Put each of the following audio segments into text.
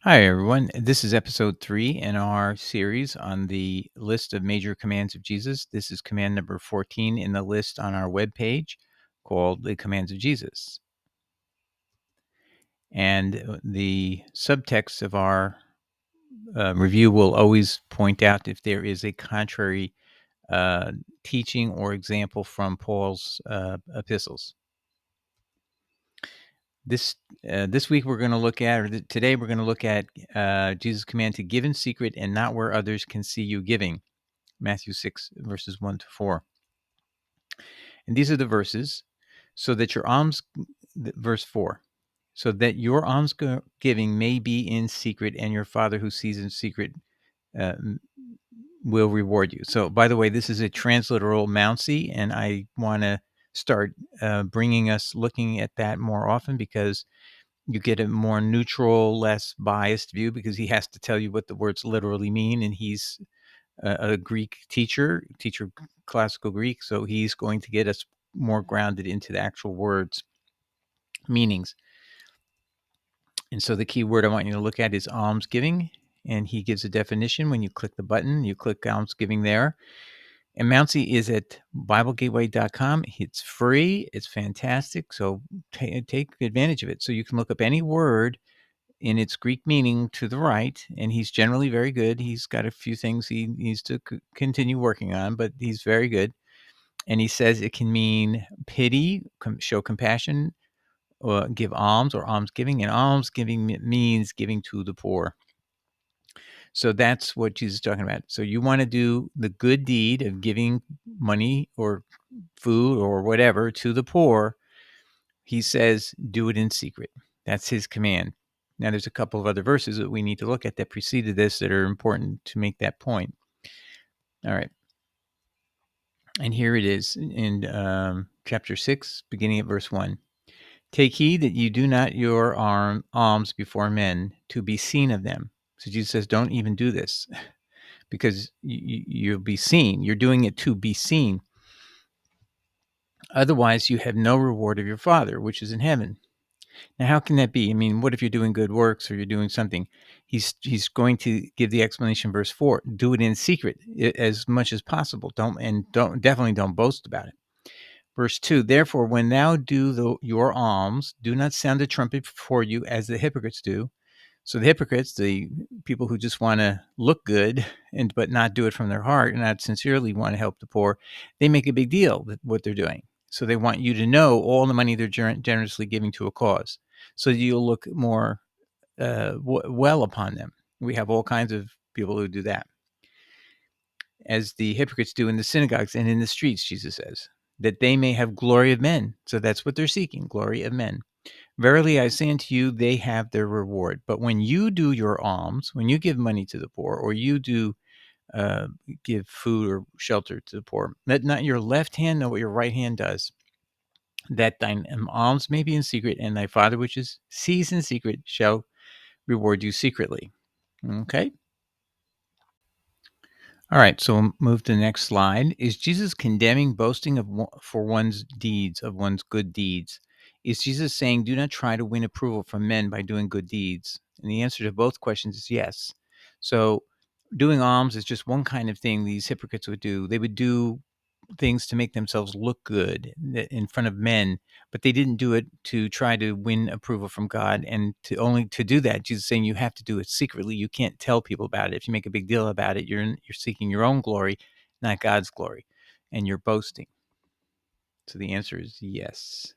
Hi, everyone. This is episode 3 in our series on the list of major commands of Jesus. This is command number 14 in the list on our webpage called the Commands of Jesus. And the subtext of our review will always point out if there is a contrary teaching or example from Paul's epistles. This week we're going to look at, today we're going to look at Jesus' command to give in secret and not where others can see you giving. Matthew 6, verses 1 to 4. And these are the verses. So that your verse 4, so that your almsgiving may be in secret, and your Father who sees in secret will reward you. So, by the way, this is a transliteral Mouncy, and I want to start bringing us looking at that more often because you get a more neutral, less biased view because he has to tell you what the words literally mean, and he's a Greek teacher classical Greek, so he's going to get us more grounded into the actual words meanings. And so the key word I want you to look at is almsgiving, and he gives a definition. When you click the button, you click almsgiving there. And Mouncy is at BibleGateway.com. It's free. It's fantastic. So take advantage of it. So you can look up any word in its Greek meaning to the right, and he's generally very good. He's got a few things he needs to continue working on, but he's very good. And he says it can mean pity, show compassion, or give alms or almsgiving. And almsgiving means giving to the poor. So that's what Jesus is talking about. So you want to do the good deed of giving money or food or whatever to the poor. He says, do it in secret. That's his command. Now, there's a couple of other verses that we need to look at that preceded this that are important to make that point. All right. And here it is in chapter 6, beginning at verse 1. Take heed that you do not your alms before men to be seen of them. So Jesus says, don't even do this because you'll be seen. You're doing it to be seen. Otherwise, you have no reward of your Father, which is in heaven. Now, how can that be? I mean, what if you're doing good works or you're doing something? He's going to give the explanation, verse 4. Do it in secret as much as possible. Definitely don't boast about it. Verse 2, therefore, when thou do your alms, do not sound a trumpet before you as the hypocrites do. So the hypocrites, the people who just want to look good but not do it from their heart and not sincerely want to help the poor, they make a big deal with what they're doing. So they want you to know all the money they're generously giving to a cause. So you'll look more well upon them. We have all kinds of people who do that, as the hypocrites do in the synagogues and in the streets, Jesus says, that they may have glory of men. So that's what they're seeking, glory of men. Verily I say unto you, they have their reward. But when you do your alms, when you give money to the poor, or you do give food or shelter to the poor, let not your left hand know what your right hand does, that thine alms may be in secret, and thy Father which sees in secret shall reward you secretly. Okay? All right, so we'll move to the next slide. Is Jesus condemning boasting for one's deeds, of one's good deeds? Is Jesus saying, do not try to win approval from men by doing good deeds? And the answer to both questions is yes. So doing alms is just one kind of thing these hypocrites would do. They would do things to make themselves look good in front of men, but they didn't do it to try to win approval from God. And to do that, Jesus is saying you have to do it secretly. You can't tell people about it. If you make a big deal about it, you're seeking your own glory, not God's glory, and you're boasting. So the answer is yes.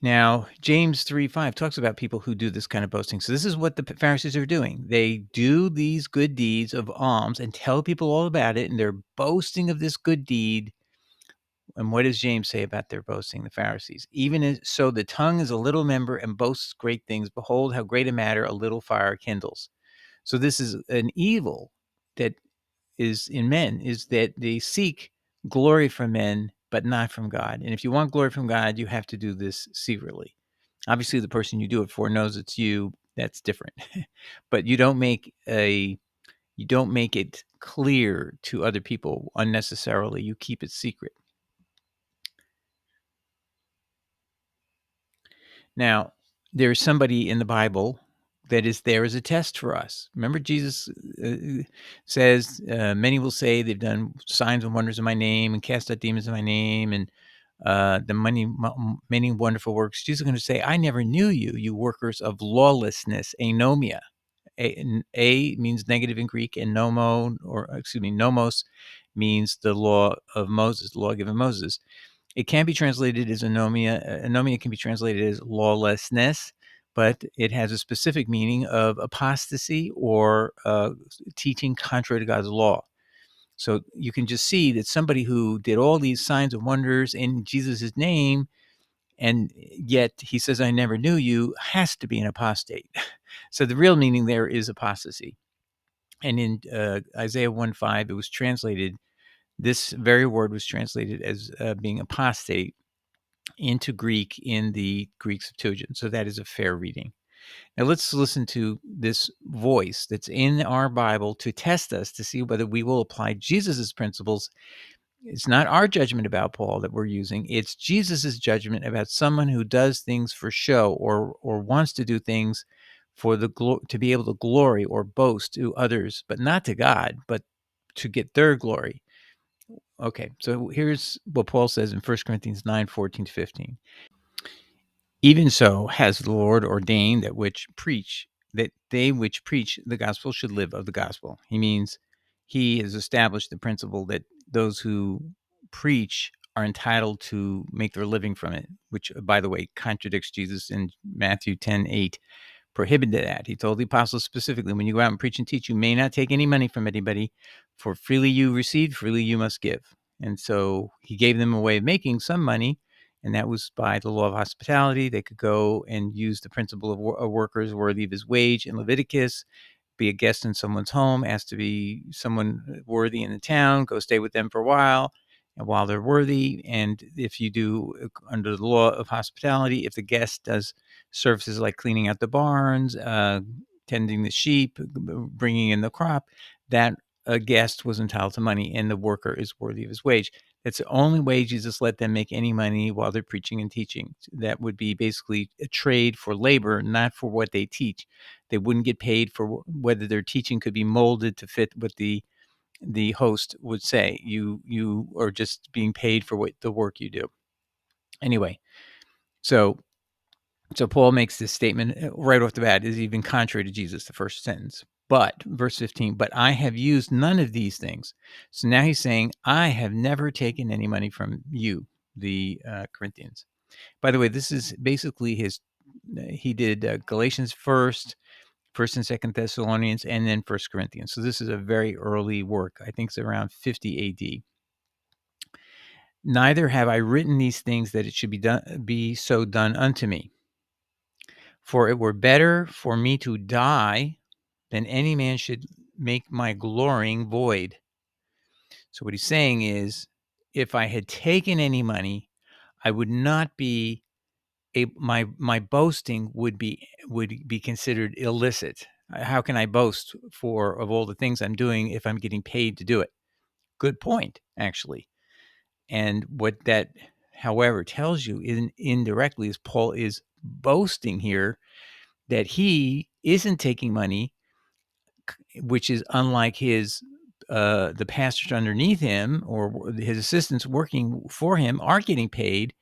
Now, James 3:5 talks about people who do this kind of boasting. So this is what the Pharisees are doing. They do these good deeds of alms and tell people all about it, and they're boasting of this good deed. And what does James say about their boasting, the Pharisees? Even so, the tongue is a little member and boasts great things. Behold, how great a matter a little fire kindles. So this is an evil that is in men, is that they seek glory from men, but not from God. And if you want glory from God, you have to do this secretly. Obviously, the person you do it for knows it's you. That's different. But you don't make it clear to other people unnecessarily. You keep it secret. Now, there's somebody in the Bible that is there as a test for us. Remember, Jesus says, many will say they've done signs and wonders in my name and cast out demons in my name and many wonderful works. Jesus is going to say, I never knew you, you workers of lawlessness, anomia. A means negative in Greek, and nomos means the law of Moses, the law given Moses. It can be translated as anomia. Anomia can be translated as lawlessness, but it has a specific meaning of apostasy or teaching contrary to God's law. So you can just see that somebody who did all these signs and wonders in Jesus' name, and yet he says, I never knew you, has to be an apostate. So the real meaning there is apostasy. And in Isaiah 1:5, it was translated, this very word was translated as being apostate into Greek in the Greek Septuagint. So that is a fair reading. Now let's listen to this voice that's in our Bible to test us to see whether we will apply Jesus's principles. It's not our judgment about Paul that we're using. It's Jesus's judgment about someone who does things for show or wants to do things for to be able to glory or boast to others, but not to God, but to get their glory. Okay, so here's what Paul says in 1 Corinthians 9:14-15. Even so has the Lord ordained that they which preach the gospel should live of the gospel. He means he has established the principle that those who preach are entitled to make their living from it, which, by the way, contradicts Jesus in Matthew 10:8. Prohibited that. He told the apostles specifically, when you go out and preach and teach, you may not take any money from anybody, for freely you received, freely you must give. And so he gave them a way of making some money, and that was by the law of hospitality. They could go and use the principle of a worker's worthy of his wage in Leviticus, be a guest in someone's home, ask to be someone worthy in the town, go stay with them for a while, and while they're worthy. And if you do under the law of hospitality, if the guest does services like cleaning out the barns, tending the sheep, bringing in the crop, that a guest was entitled to money, and the worker is worthy of his wage. That's the only way Jesus let them make any money while they're preaching and teaching. That would be basically a trade for labor, not for what they teach. They wouldn't get paid for whether their teaching could be molded to fit what the host would say. You are just being paid for what the work you do. Anyway, so Paul makes this statement right off the bat, is even contrary to Jesus, the first sentence. But, verse 15, but I have used none of these things. So now he's saying, I have never taken any money from you, the Corinthians. By the way, this is basically he did Galatians first, 1st and 2nd Thessalonians, and then 1st Corinthians. So this is a very early work. I think it's around 50 AD. Neither have I written these things that it should be so done unto me. For it were better for me to die than any man should make my glorying void. So what he's saying is, if I had taken any money, I would not be my boasting would be considered illicit. How can I boast of all the things I'm doing if I'm getting paid to do it? Good point, actually. And what that, however, tells you indirectly is Paul is boasting here that he isn't taking money, which is unlike the pastors underneath him or his assistants working for him are getting paid,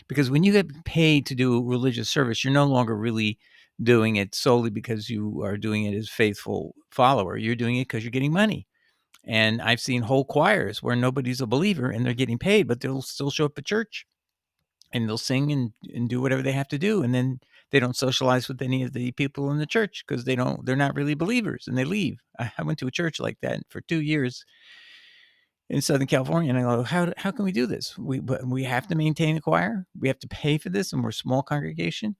because when you get paid to do religious service, you're no longer really doing it solely because you are doing it as faithful follower. You're doing it because you're getting money. And I've seen whole choirs where nobody's a believer and they're getting paid, but they'll still show up at church and they'll sing and do whatever they have to do. And then they don't socialize with any of the people in the church because they're not really believers, and they leave. I went to a church like that for 2 years in Southern California, and I go, how can we do this? We have to maintain a choir. We have to pay for this, and we're a small congregation.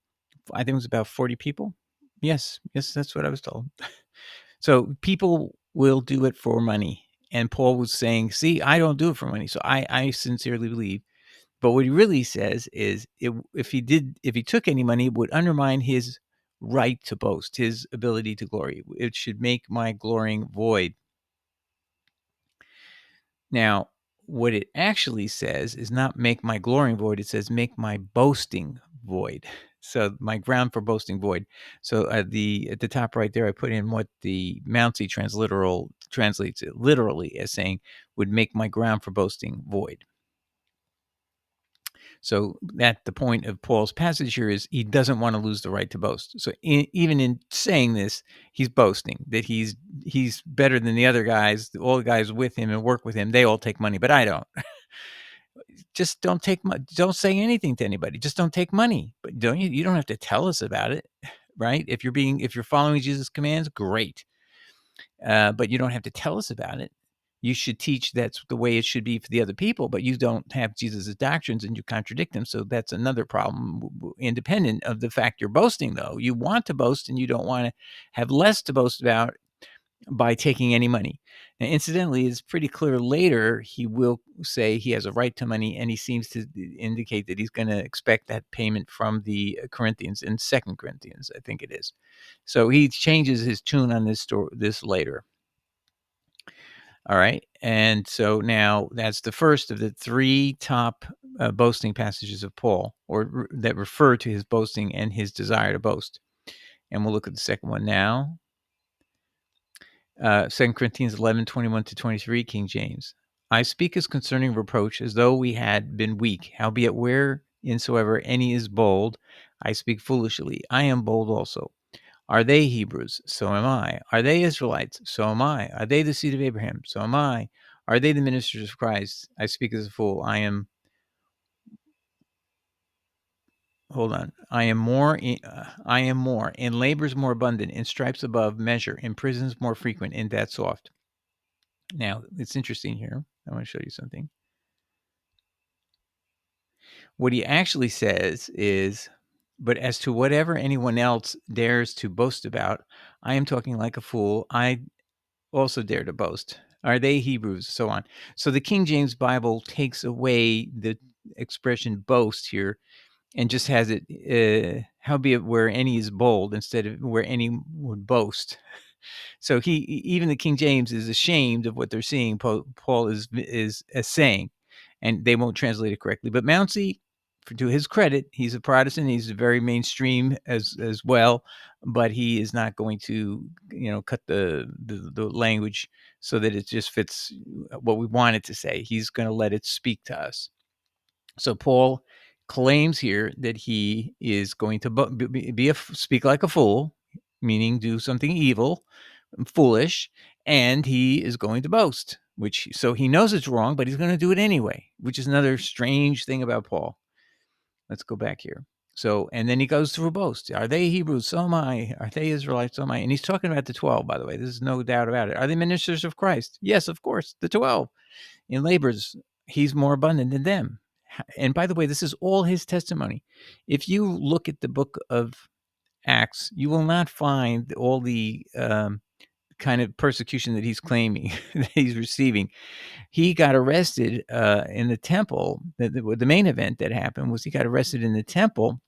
I think it was about 40 people. Yes, that's what I was told. So people will do it for money. And Paul was saying, see, I don't do it for money. So I sincerely believe. But what he really says is, if he took any money, it would undermine his right to boast, his ability to glory. It should make my glorying void. Now, what it actually says is not make my glorying void. It says make my boasting void. So my ground for boasting void. So at the top right there, I put in what the Mouncy transliteral translates it literally as saying would make my ground for boasting void. So that the point of Paul's passage here is he doesn't want to lose the right to boast. So even in saying this, he's boasting that he's better than the other guys. All the guys with him and work with him, they all take money, but I don't. Just don't take don't say anything to anybody. Just don't take money. But you don't have to tell us about it, right? If you're following Jesus' commands, great. But you don't have to tell us about it. You should teach that's the way it should be for the other people, but you don't have Jesus' doctrines and you contradict them. So that's another problem, independent of the fact you're boasting, though. You want to boast and you don't want to have less to boast about by taking any money. Now, incidentally, it's pretty clear later he will say he has a right to money, and he seems to indicate that he's going to expect that payment from the Corinthians in 2 Corinthians, I think it is. So he changes his tune on this later. All right. And so now that's the first of the 3 top boasting passages of Paul, or that refer to his boasting and his desire to boast. And we'll look at the second one now. 2 Corinthians 11:21-23, King James. I speak as concerning reproach, as though we had been weak. Howbeit, whereinsoever any is bold, I speak foolishly. I am bold also. Are they Hebrews? So am I. Are they Israelites? So am I. Are they the seed of Abraham? So am I. Are they the ministers of Christ? I speak as a fool. I am more. I am more. In labors more abundant. In stripes above measure. In prisons more frequent. In that soft. Now, it's interesting here. I want to show you something. What he actually says is, but as to whatever anyone else dares to boast about, I am talking like a fool. I also dare to boast. Are they Hebrews? So on. So the King James Bible takes away the expression boast here and just has it, howbeit where any is bold instead of where any would boast. So even the King James is ashamed of what they're seeing. Paul is saying, and they won't translate it correctly. But Mouncy, to his credit, he's a Protestant. He's very mainstream as well, but he is not going to cut the language so that it just fits what we want it to say. He's going to let it speak to us. So Paul claims here that he is going to speak like a fool, meaning do something evil, foolish, and he is going to boast, so he knows it's wrong, but he's going to do it anyway, which is another strange thing about Paul. Let's go back here. So, and then he goes through boast. Are they Hebrews? So am I. Are they Israelites? So am I. And he's talking about the 12, by the way. There's no doubt about it. Are they ministers of Christ? Yes, of course, the 12. In labors, he's more abundant than them. And by the way, this is all his testimony. If you look at the book of Acts, you will not find all the kind of persecution that he's claiming that he's receiving. He got arrested in the temple. The main event that happened was he got arrested in the temple.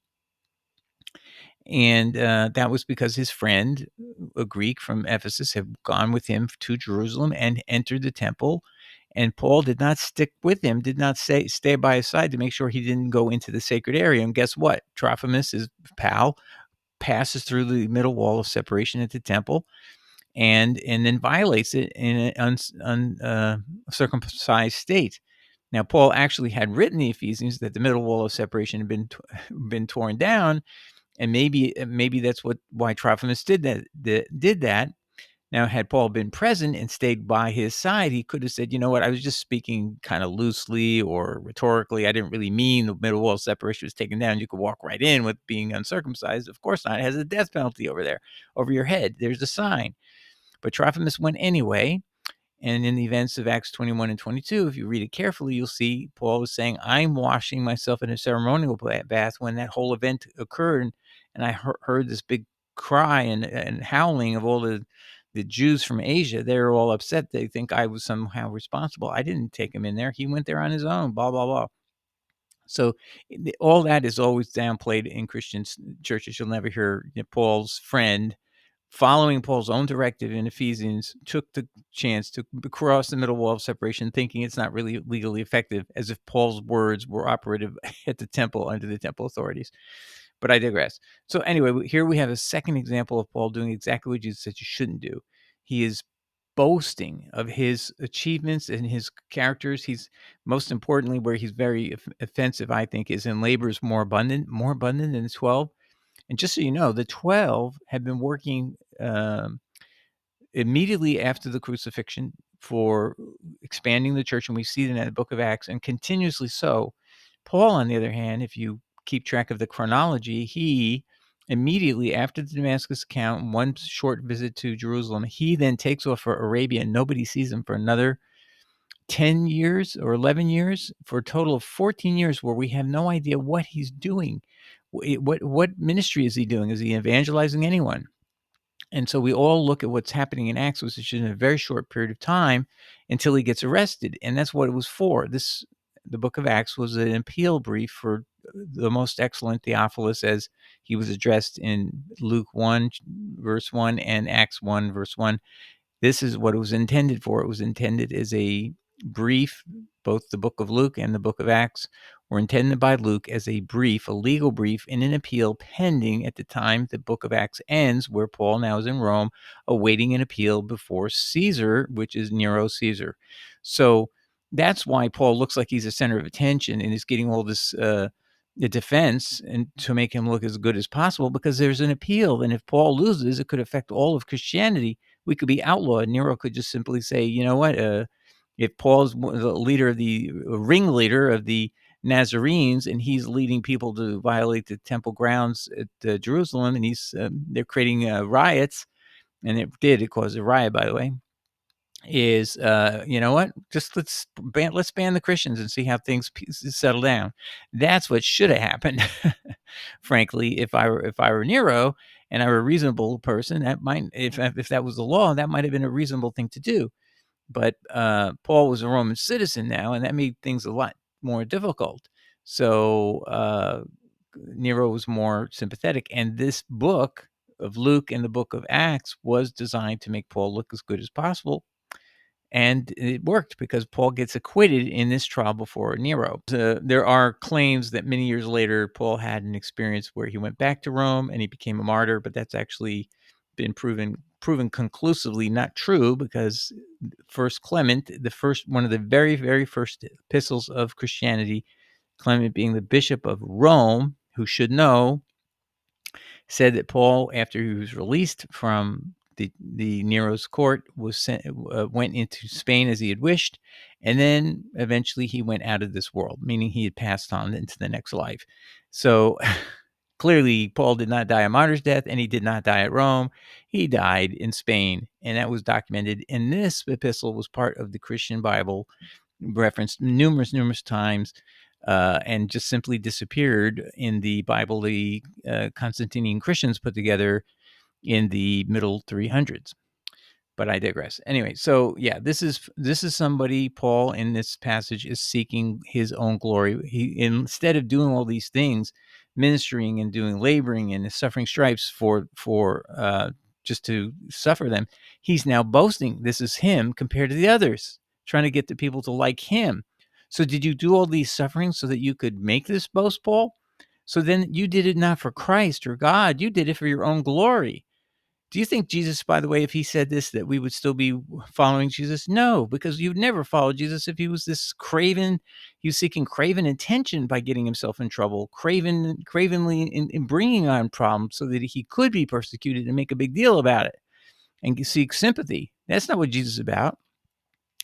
And that was because his friend, a Greek from Ephesus, had gone with him to Jerusalem and entered the temple. And Paul did not stick with him, did not stay by his side to make sure he didn't go into the sacred area. And guess what? Trophimus, his pal, passes through the middle wall of separation at the temple and then violates it in an uncircumcised state. Now, Paul actually had written the Ephesians that the middle wall of separation had been torn down, and maybe that's why Trophimus did that. Now, had Paul been present and stayed by his side, he could have said, you know what, I was just speaking kind of loosely or rhetorically. I didn't really mean the middle wall of separation was taken down. You could walk right in with being uncircumcised. Of course not. It has a death penalty over there, over your head. There's a sign. But Trophimus went anyway. And in the events of Acts 21 and 22, if you read it carefully, you'll see Paul was saying, I'm washing myself in a ceremonial bath when that whole event occurred. And I heard this big cry and howling of all the Jews from Asia. They're all upset. They think I was somehow responsible. I didn't take him in there. He went there on his own, blah, blah, blah. So all that is always downplayed in Christian churches. You'll never hear Paul's friend following Paul's own directive in Ephesians, took the chance to cross the middle wall of separation, thinking it's not really legally effective, as if Paul's words were operative at the temple under the temple authorities. But I digress. So anyway, here we have a second example of Paul doing exactly what Jesus said you shouldn't do. He is boasting of his achievements and his characters. He's, most importantly, where he's very offensive, I think, is in labors more abundant than the 12. And just so you know, the 12 have been working immediately after the crucifixion for expanding the church, and we see that in the book of Acts, and continuously so. Paul, on the other hand, if you keep track of the chronology, he immediately after the Damascus account, one short visit to Jerusalem, he then takes off for Arabia, and nobody sees him for another 10 years or 11 years, for a total of 14 years, where we have no idea what he's doing. What ministry is he doing? Is he evangelizing anyone? And so we all look at what's happening in Acts, which is in a very short period of time until he gets arrested. And that's what it was for. The book of Acts was an appeal brief for the most excellent Theophilus, as he was addressed in Luke 1, verse 1, and Acts 1, verse 1. This is what it was intended for. It was intended as a brief. Both the book of Luke and the book of Acts were intended by Luke as a brief, a legal brief in an appeal pending at the time the book of Acts ends, where Paul now is in Rome, awaiting an appeal before Caesar, which is Nero Caesar. So that's why Paul looks like he's a center of attention and is getting all this the defense, and to make him look as good as possible, because there's an appeal. And if Paul loses, it could affect all of Christianity. We could be outlawed. Nero could just simply say, you know what, if Paul's the leader of the ringleader of the Nazarenes, and he's leading people to violate the temple grounds at Jerusalem, and they're creating riots, and it caused a riot, by the way, is you know what, just let's ban the Christians and see how things settle down. That's what should have happened. Frankly, if I were Nero and I were a reasonable person, that might, if that was the law, that might have been a reasonable thing to do. But Paul was a Roman citizen now, and that made things a lot more difficult. So Nero was more sympathetic, and this book of Luke and the book of Acts was designed to make Paul look as good as possible. And it worked, because Paul gets acquitted in this trial before Nero. There are claims that many years later, Paul had an experience where he went back to Rome and he became a martyr, but that's actually been proven conclusively not true, because First Clement, one of the very, very first epistles of Christianity, Clement being the Bishop of Rome, who should know, said that Paul, after he was released from the Nero's court, went into Spain as he had wished, and then eventually he went out of this world, meaning he had passed on into the next life. So clearly, Paul did not die a martyr's death, and he did not die at Rome. He died in Spain, and that was documented. And this epistle was part of the Christian Bible, referenced numerous times, and just simply disappeared in the Bible the Constantinian Christians put together in the middle 300s. But I digress. Anyway, so yeah, this is somebody, Paul, in this passage, is seeking his own glory. He, instead of doing all these things, ministering and doing laboring and suffering stripes for just to suffer them, he's now boasting. This is him compared to the others, trying to get the people to like him. So did you do all these sufferings so that you could make this boast, Paul? So then you did it not for Christ or God, you did it for your own glory. Do you think Jesus, by the way, if he said this, that we would still be following Jesus? No, because you'd never follow Jesus if he was this craven. He was seeking craven attention by getting himself in trouble, cravenly in bringing on problems so that he could be persecuted and make a big deal about it and seek sympathy. That's not what Jesus is about.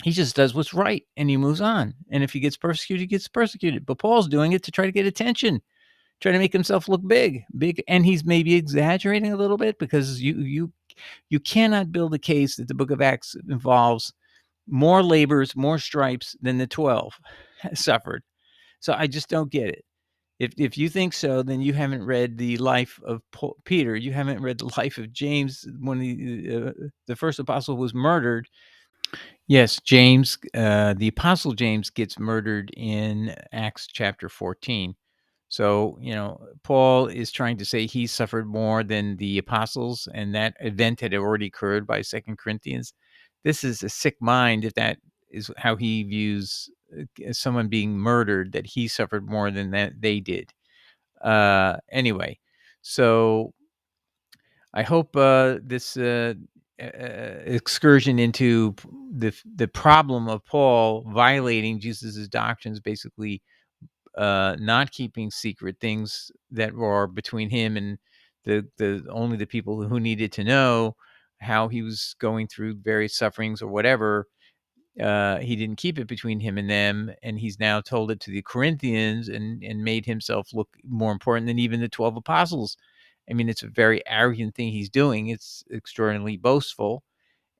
He just does what's right and he moves on. And if he gets persecuted, he gets persecuted. But Paul's doing it to try to get attention, trying to make himself look big, and he's maybe exaggerating a little bit, because you cannot build a case that the book of Acts involves more labors, more stripes than the 12 suffered. So I just don't get it. If you think so, then you haven't read the life of Peter. You haven't read the life of James, when the first apostle was murdered. Yes, the apostle James gets murdered in Acts chapter 14. So, Paul is trying to say he suffered more than the apostles, and that event had already occurred by Second Corinthians. This is a sick mind if that is how he views someone being murdered, that he suffered more than that they did. Anyway, so I hope this excursion into the problem of Paul violating Jesus's doctrines, basically not keeping secret things that were between him and the only the people who needed to know how he was going through various sufferings or whatever. He didn't keep it between him and them, and he's now told it to the Corinthians and made himself look more important than even the 12 apostles. I mean, it's a very arrogant thing he's doing. It's extraordinarily boastful,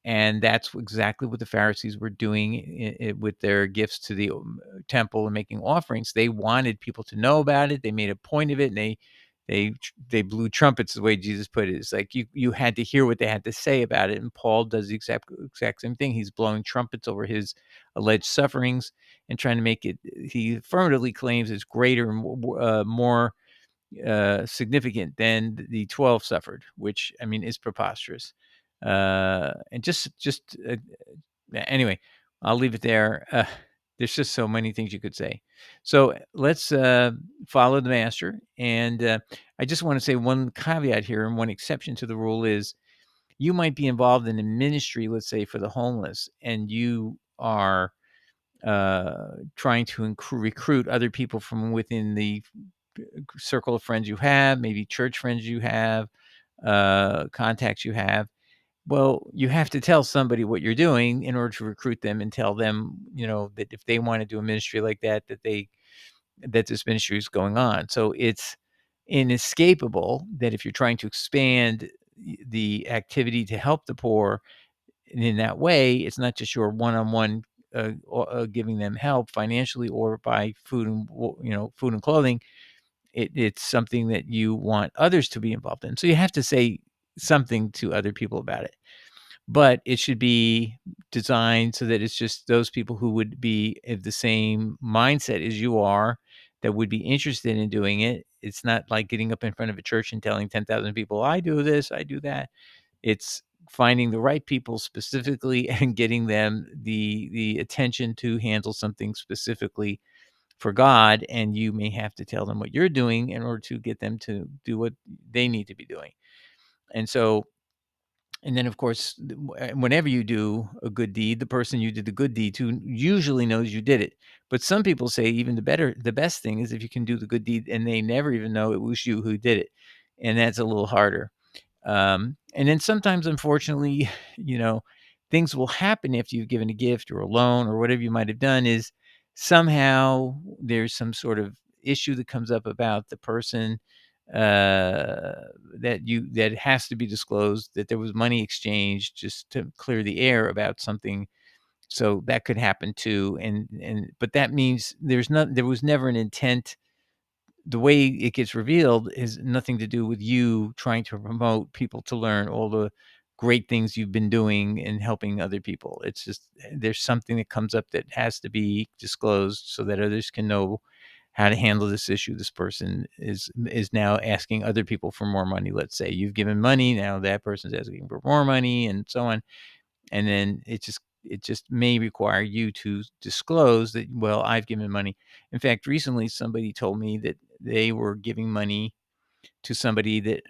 and that's exactly what the Pharisees were doing with their gifts to the temple and making offerings. They wanted people to know about it. They made a point of it, and they blew trumpets, the way Jesus put it. It's like you had to hear what they had to say about it. And Paul does the exact same thing. He's blowing trumpets over his alleged sufferings and trying to make it. He affirmatively claims it's greater and more significant than the 12 suffered, which I mean is preposterous. And just anyway, I'll leave it there. There's just so many things you could say. So let's follow the master. And I just want to say one caveat here, and one exception to the rule is you might be involved in a ministry, let's say for the homeless, and you are trying to recruit other people from within the circle of friends you have, maybe church friends you have, contacts you have. Well, you have to tell somebody what you're doing in order to recruit them and tell them, that if they want to do a ministry like that, that this ministry is going on. So it's inescapable that if you're trying to expand the activity to help the poor in that way, it's not just your one-on-one giving them help financially or by food and food and clothing. It's something that you want others to be involved in. So you have to say something to other people about it, but it should be designed so that it's just those people who would be of the same mindset as you are, that would be interested in doing it. It's not like getting up in front of a church and telling 10,000 people, I do this, I do that. It's finding the right people specifically and getting them the attention to handle something specifically for God, and you may have to tell them what you're doing in order to get them to do what they need to be doing. And so, and then of course, whenever you do a good deed, the person you did the good deed to usually knows you did it. But some people say even the best thing is if you can do the good deed and they never even know it was you who did it. And that's a little harder. And then sometimes, unfortunately, you know, things will happen after you've given a gift or a loan or whatever you might have done. Is somehow there's some sort of issue that comes up about the person that has to be disclosed, that there was money exchanged just to clear the air about something. So that could happen too. And but that means there was never an intent. The way it gets revealed has nothing to do with you trying to promote people to learn all the great things you've been doing and helping other people. It's just there's something that comes up that has to be disclosed so that others can know how to handle this issue. This person is now asking other people for more money. Let's say you've given money, now that person's asking for more money, and so on. And then it just may require you to disclose that, well, I've given money. In fact, recently somebody told me that they were giving money to somebody that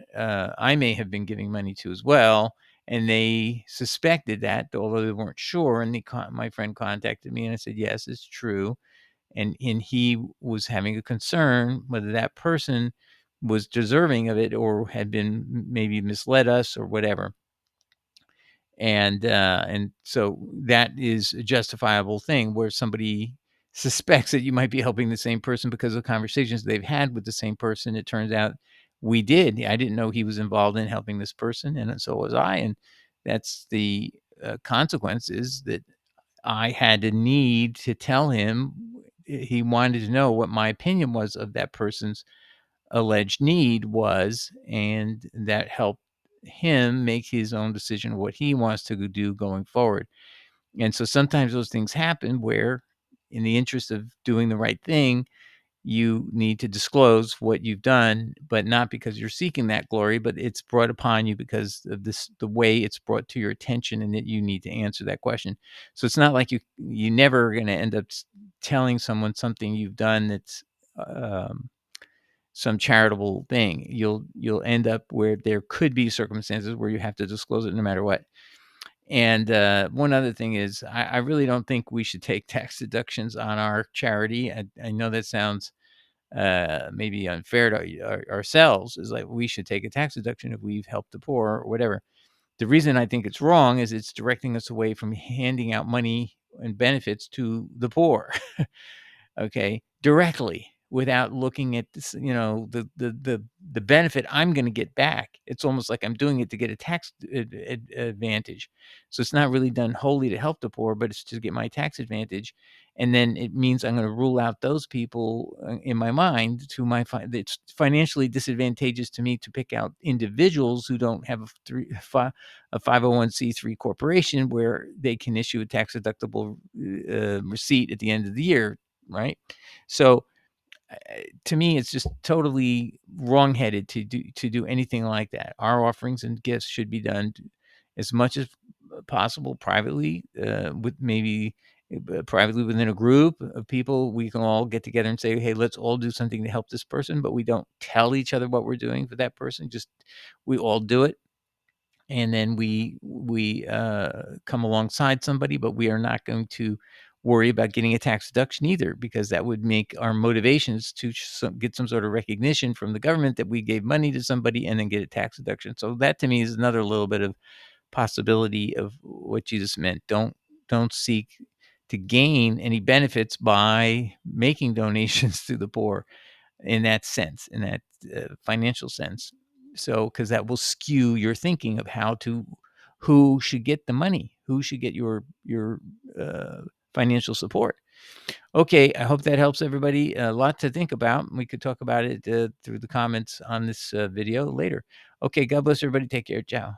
I may have been giving money to as well, and they suspected that, although they weren't sure. And my friend contacted me, and I said, yes, it's true. And he was having a concern whether that person was deserving of it or had been maybe misled us or whatever. And so that is a justifiable thing where somebody suspects that you might be helping the same person because of conversations they've had with the same person. It turns out I didn't know he was involved in helping this person, and so was I. And that's the consequence, is that I had a need to tell him. He wanted to know what my opinion was of that person's alleged need was, and that helped him make his own decision of what he wants to do going forward. And so sometimes those things happen where, in the interest of doing the right thing, you need to disclose what you've done, but not because you're seeking that glory, but it's brought upon you because of the way it's brought to your attention, and that you need to answer that question. So it's not like you never are going to end up telling someone something you've done that's um, some charitable thing. You'll end up where there could be circumstances where you have to disclose it no matter what. And one other thing is, I really don't think we should take tax deductions on our charity. I know that sounds maybe unfair to ourselves. Is like we should take a tax deduction if we've helped the poor or whatever. The reason I think it's wrong is it's directing us away from handing out money and benefits to the poor. Okay, directly, without looking at this, the benefit I'm gonna get back. It's almost like I'm doing it to get a tax advantage. So it's not really done wholly to help the poor, but it's to get my tax advantage, and then it means I'm gonna rule out those people, in my mind, to my it's financially disadvantageous to me to pick out individuals who don't have a 501(c)(3) corporation where they can issue a tax deductible, receipt at the end of the year, right? So, to me, it's just totally wrongheaded to do anything like that. Our offerings and gifts should be done as much as possible privately, with maybe privately within a group of people. We can all get together and say, "Hey, let's all do something to help this person," but we don't tell each other what we're doing for that person. Just we all do it, and then we come alongside somebody, but we are not going to worry about getting a tax deduction either, because that would make our motivations to get some sort of recognition from the government that we gave money to somebody and then get a tax deduction. So that to me is another little bit of possibility of what Jesus meant. Don't seek to gain any benefits by making donations to the poor, in that sense, in that financial sense. So, because that will skew your thinking of who should get the money, who should get your uh, financial support. Okay, I hope that helps everybody. A lot to think about. We could talk about it through the comments on this video later. Okay, God bless everybody. Take care. Ciao.